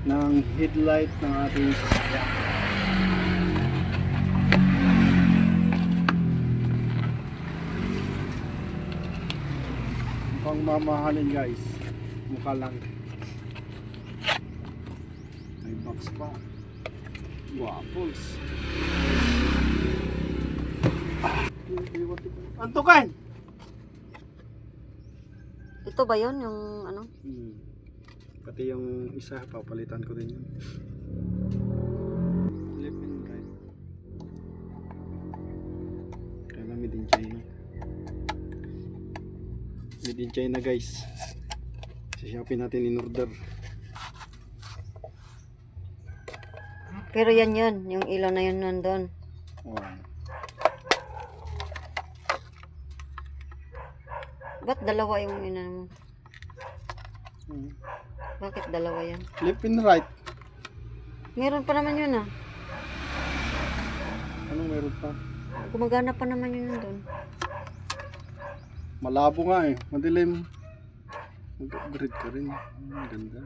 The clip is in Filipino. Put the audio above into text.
ng headlight ng ating sasakyan. Mukhang mamahalin guys, mukha lang. May box pa. Waffles. Antukan! Ito ba yun yung ano? Pati yung isa, papalitan ko din yun. Left and right. Kaya made in China. Made in China guys. Sa Shopee natin in order. Pero yan yun, yung ilaw na yun nandun. Wow. Ba't dalawa yung ina mo? Bakit dalawa yan? Left and right. Meron pa naman yun ah. Anong meron pa? Gumagana pa naman yun doon. Malabo nga eh. Madilim. Mag-upgrade ka rin. Ganda.